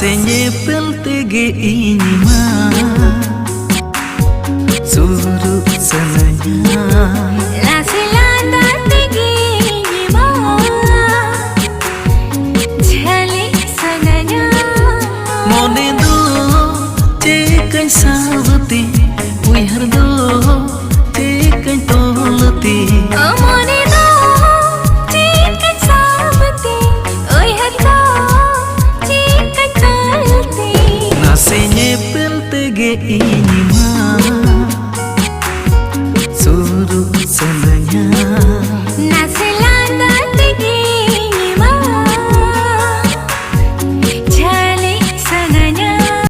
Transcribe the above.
Nase nyepel tege ini mah suruh senanya. Nase landa tege ini mah jale senanya. Mone do cekai sabti, uihar do cekai tolati. Mone do cekai sabti, uihar do cekai tolati. Nase nyepel tege ini mah